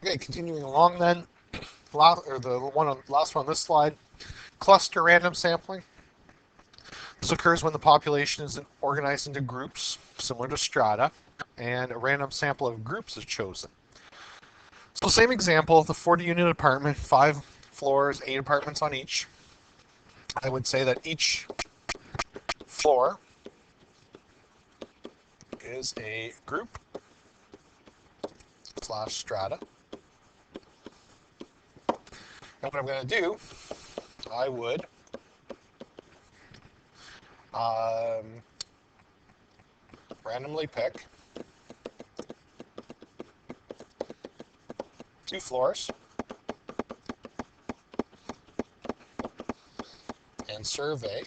Okay, continuing along then, last one on this slide, cluster random sampling. This occurs when the population is organized into groups, similar to strata, and a random sample of groups is chosen. So same example, the 40-unit apartment, 5 floors, 8 apartments on each. I would say that each floor is a group / strata. And what I'm going to do, I would randomly pick 2 floors and survey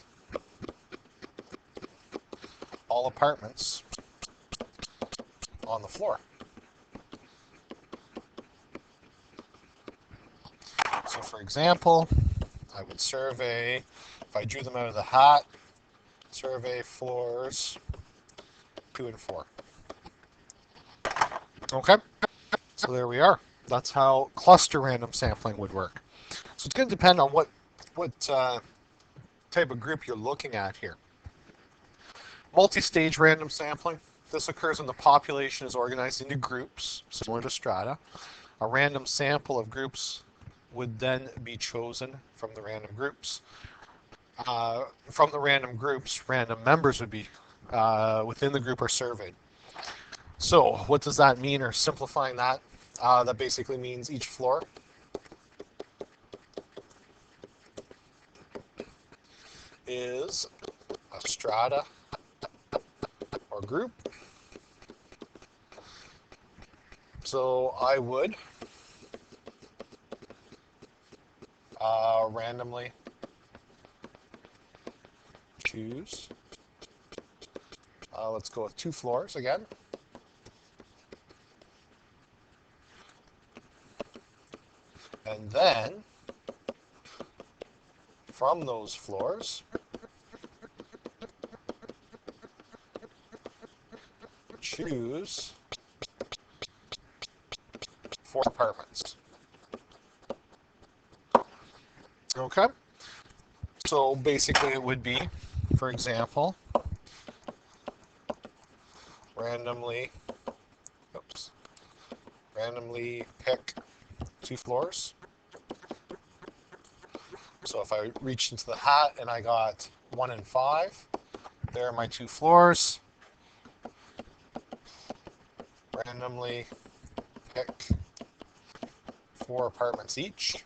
all apartments on the floor. So for example, I would survey, if I drew them out of the hat, survey floors 2 and 4. Okay, so there we are. That's how cluster random sampling would work. So it's going to depend on what type of group you're looking at here. Multi-stage random sampling. This occurs when the population is organized into groups, similar to strata. A random sample of groups would then be chosen from the random groups. From the random groups, random members would be within the group are surveyed. So what does that mean, or simplifying that? That basically means each floor is a strata or group. So I would randomly choose, let's go with 2 floors again. And then from those floors, choose 4 apartments. Okay, so basically it would be, for example, randomly pick 2 floors. So if I reached into the hat and I got 1 and 5, there are my 2 floors. Randomly pick 4 apartments each.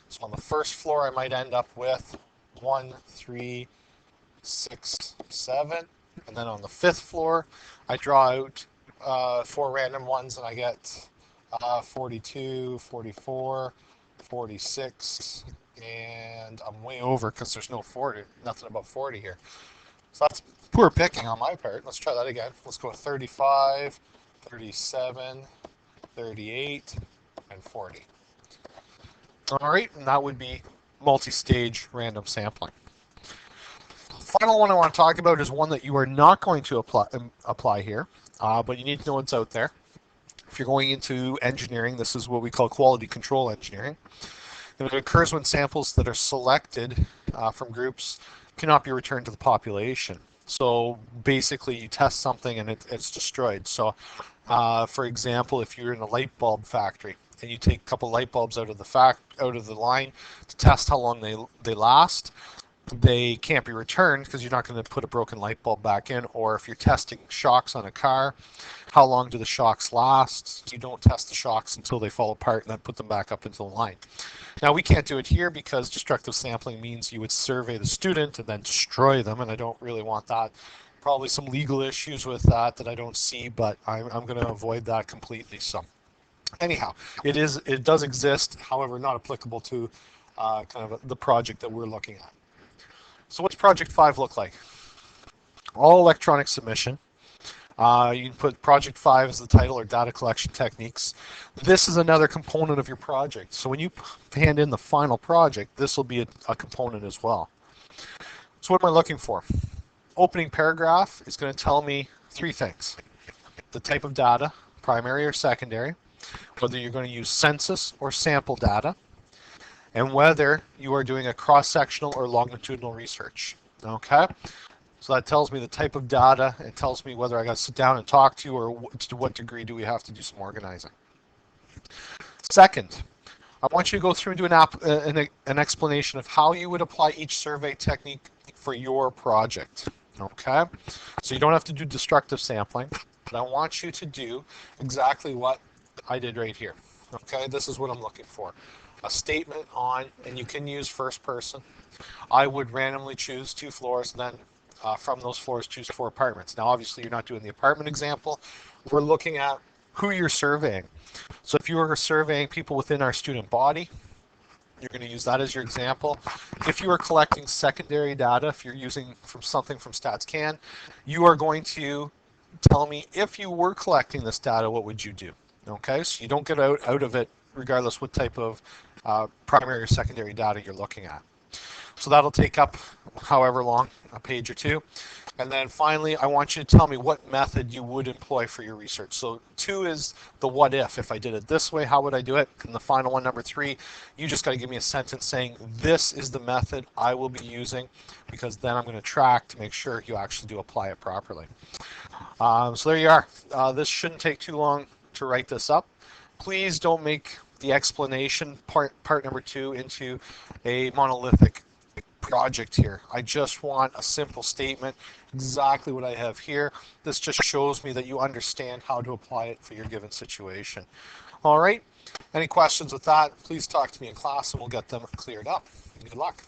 So on the first floor, I might end up with 1, 3, 6, 7. And then on the 5th floor, I draw out 4 random ones and I get 42, 44, 46, and I'm way over because there's no 40, nothing about 40 here. So that's poor picking on my part. Let's try that again. Let's go with 35, 37, 38, and 40. All right, and that would be multi-stage random sampling. Final one I want to talk about is one that you are not going to apply here, but you need to know it's out there. If you're going into engineering, this is what we call quality control engineering. And it occurs when samples that are selected from groups cannot be returned to the population. So basically you test something and it's destroyed. So for example, if you're in a light bulb factory and you take a couple light bulbs out of the line to test how long they last, they can't be returned because you're not going to put a broken light bulb back in. Or if you're testing shocks on a car, how long do the shocks last? You don't test the shocks until they fall apart and then put them back up into the line. Now we can't do it here because destructive sampling means you would survey the student and then destroy them, and I don't really want that. Probably some legal issues with that I don't see, but I'm going to avoid that completely. So anyhow, it does exist, however not applicable to kind of the project that we're looking at. So what's Project 5 look like? All electronic submission. You can put Project 5 as the title, or data collection techniques. This is another component of your project. So when you hand in the final project, this will be a component as well. So what am I looking for? Opening paragraph is going to tell me 3 things. The type of data primary or secondary, whether you're going to use census or sample data, and whether you are doing a cross-sectional or longitudinal research. Okay? So that tells me the type of data. It tells me whether I got to sit down and talk to you, or to what degree do we have to do some organizing. Second, I want you to go through and do an explanation of how you would apply each survey technique for your project. Okay? So you don't have to do destructive sampling, but I want you to do exactly what I did right here. Okay? This is what I'm looking for. A statement on, and you can use first person. I would randomly choose 2 floors, and then from those floors choose 4 apartments. Now obviously you're not doing the apartment example. We're looking at who you're surveying. So if you were surveying people within our student body, you're going to use that as your example. If you are collecting secondary data, if you're using something from StatsCan, you are going to tell me, if you were collecting this data, what would you do? Okay, so you don't get out of it regardless what type of primary or secondary data you're looking at. So that'll take up however long, a page or 2. And then finally, I want you to tell me what method you would employ for your research. So 2 is the what if. If I did it this way, how would I do it? And the final one, number 3, you just got to give me a sentence saying, this is the method I will be using, because then I'm going to track to make sure you actually do apply it properly. So there you are. This shouldn't take too long to write this up. Please don't make the explanation part number 2 into a monolithic project here. I just want a simple statement, exactly what I have here. This just shows me that you understand how to apply it for your given situation. All right, any questions with that, please talk to me in class and we'll get them cleared up. Good luck.